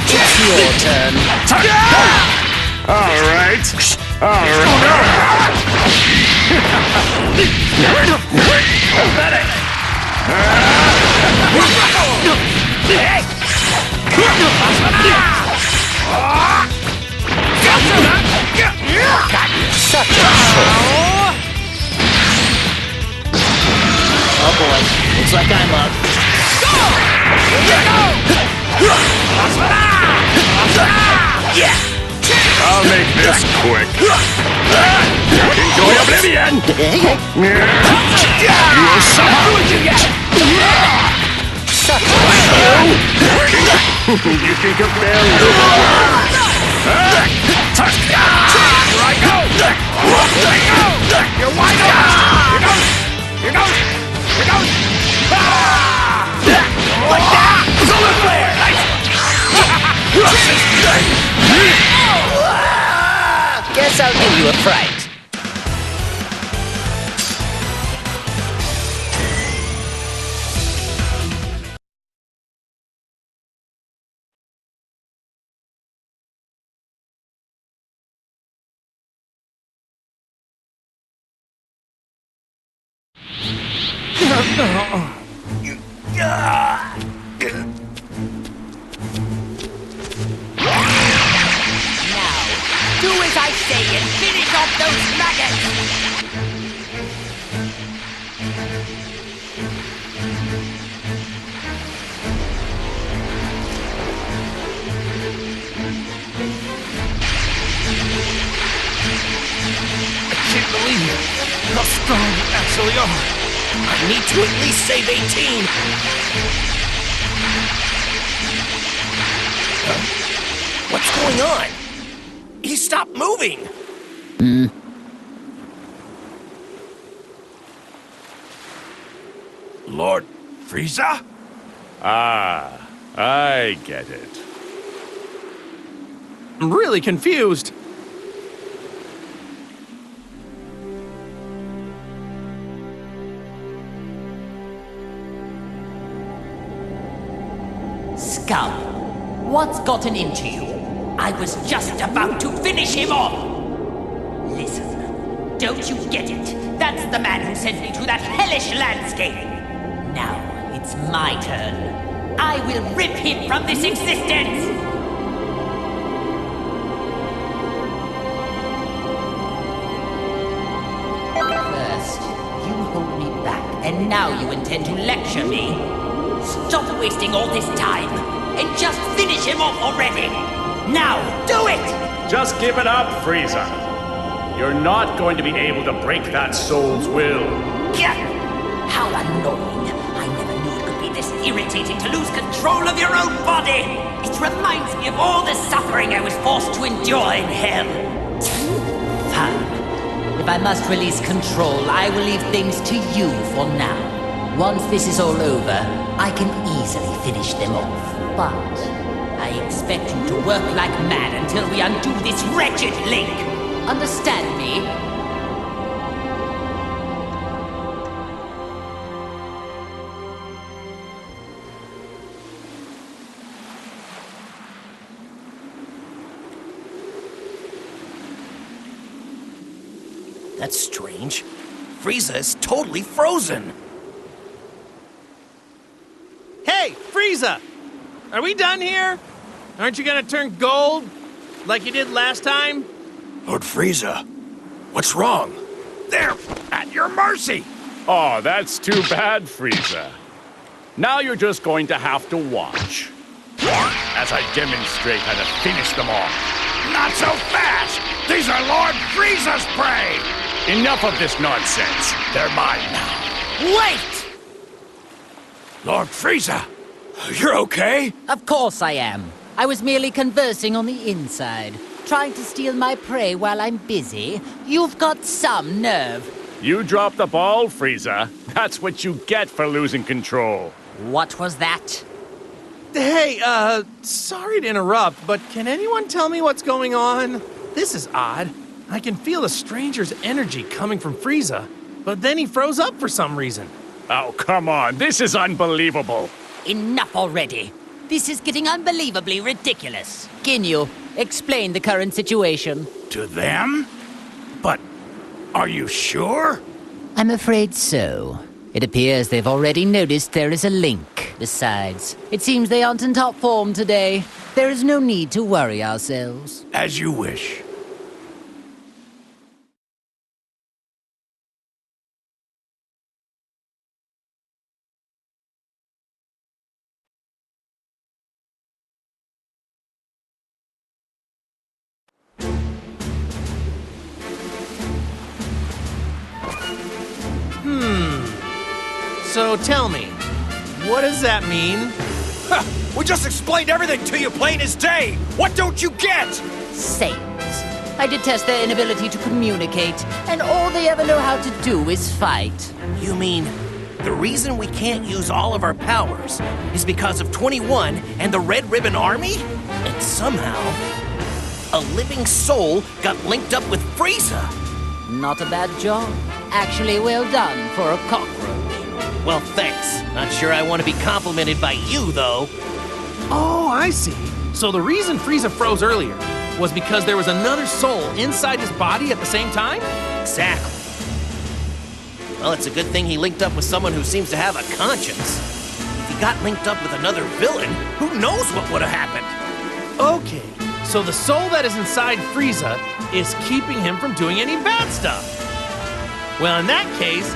It's your turn. All right. Pathetic. Such a troll. Oh boy, looks like I'm up. I'll make this quick. Enjoy oblivion! You will suffer! Such a You think of failure? Here I go! You're wide open! Here goes! Like that! Solar flare! Guess I'll give you a fright. Do as I say and finish off those maggots! I can't believe how strong you actually are. I need to at least save 18. What's going on? He stopped moving! Lord Frieza? Ah, I get it. I'm really confused. Scum! What's gotten into you? I was just about to finish him off! Listen, don't you get it? That's the man who sent me to that hellish landscape! Now, it's my turn. I will rip him from this existence! First, you hold me back, and now you intend to lecture me? Stop wasting all this time, and just finish him off already! Now, do it! Just give it up, Frieza. You're not going to be able to break that soul's will. Gah! How annoying! I never knew it this irritating to lose control of your own body? It reminds me of all the suffering I was forced to endure in hell. Fine. If I must release control, I will leave things to you for now. Once this is all over, I can easily finish them off. But I expect you to work like mad until we undo this wretched link. Understand me? That's strange. Frieza is totally frozen. Hey, Frieza! Are we done here? Aren't you gonna turn gold like you did last time? Lord Frieza, what's wrong? They're at your mercy! Oh, that's too bad, Frieza. Now you're just going to have to watch as I demonstrate how to finish them all. Not so fast! These are Lord Frieza's prey! Enough of this nonsense. They're mine now. Wait! Lord Frieza, you're okay? Of course I am. I was merely conversing on the inside. Trying to steal my prey while I'm busy? You've got some nerve. You dropped the ball, Frieza. That's what you get for losing control. What was that? Hey, sorry to interrupt, but can anyone tell me what's going on? This is odd. I can feel a stranger's energy coming from Frieza, but then he froze up for some reason. Oh, come on. This is unbelievable. Enough already. This is getting unbelievably ridiculous. Ginyu, explain the current situation. To them? But are you sure? I'm afraid so. It appears they've already noticed there is a link. Besides, it seems they aren't in top form today. There is no need to worry ourselves. As you wish. So tell me, what does that mean? We just explained everything to you plain as day! What don't you get? Saiyans. I detest their inability to communicate, and all they ever know how to do is fight. You mean the reason we can't use all of our powers is because of 21 and the Red Ribbon Army? And somehow, a living soul got linked up with Frieza. Not a bad job. Actually, well done for a cockroach. Well, thanks. Not sure I want to be complimented by you, though. Oh, I see. So the reason Frieza froze earlier was because there was another soul inside his body at the same time? Exactly. Well, it's a good thing he linked up with someone who seems to have a conscience. If he got linked up with another villain, who knows what would have happened? Okay, so the soul that is inside Frieza is keeping him from doing any bad stuff. Well, in that case,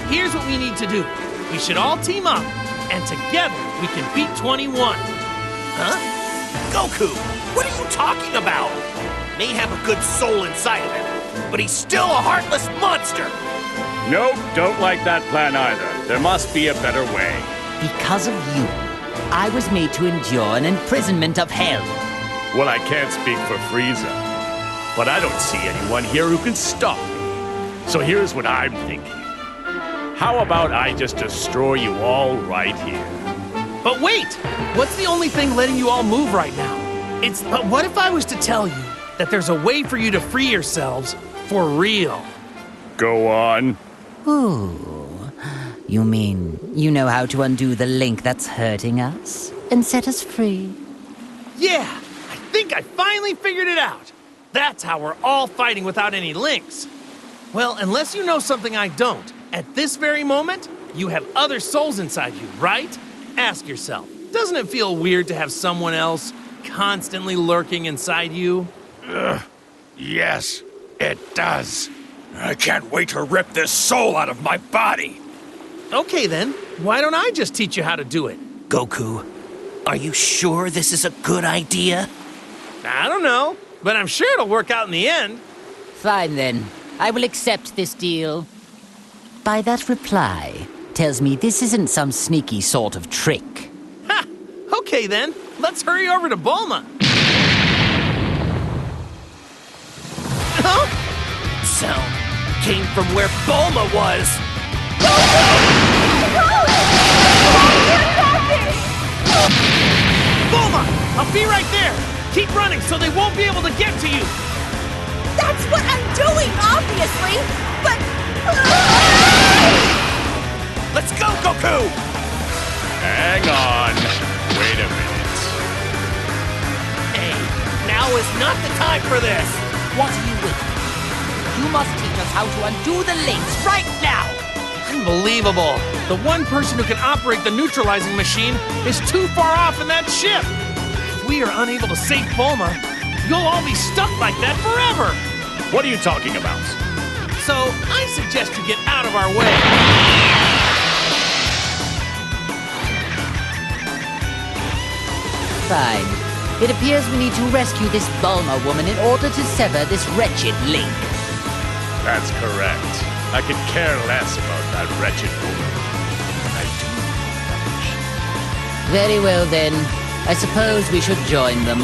here's what we need to do. We should all team up, and together we can beat 21. Huh? Goku, what are you talking about? May have a good soul inside of him, but he's still a heartless monster. Nope, don't like that plan either. There must be a better way. Because of you, I was made to endure an imprisonment of hell. Well, I can't speak for Frieza, but I don't see anyone here who can stop me. So here's what I'm thinking. How about I just destroy you all right here? But wait! What's the only thing letting you all move right now? But what if I was to tell you that there's a way for you to free yourselves for real? Go on. Ooh. You mean you know how to undo the link that's hurting us and set us free? Yeah! I think I finally figured it out! That's how we're all fighting without any links. Well, unless you know something I don't, at this very moment, you have other souls inside you, right? Ask yourself, doesn't it feel weird to have someone else constantly lurking inside you? Yes, it does. I can't wait to rip this soul out of my body. Okay then, why don't I just teach you how to do it? Goku, are you sure this is a good idea? I don't know, but I'm sure it'll work out in the end. Fine then. I will accept this deal. By that reply, tells me this isn't some sneaky sort of trick. Ha! Okay then, let's hurry over to Bulma. Huh? Sound came from where Bulma was. Bulma, I'll be right there. Keep running so they won't be able to get to you. That's what I'm doing, obviously, but... Let's go, Goku! Hang on. Wait a minute. Hey, now is not the time for this. What are you waiting for? You must teach us how to undo the links right now! Unbelievable. The one person who can operate the neutralizing machine is too far off in that ship. If we are unable to save Bulma, you'll all be stuck like that forever. What are you talking about? So, I suggest you get out of our way. Fine. It appears we need to rescue this Bulma woman in order to sever this wretched link. That's correct. I could care less about that wretched woman. But I do know Very well then. I suppose we should join them.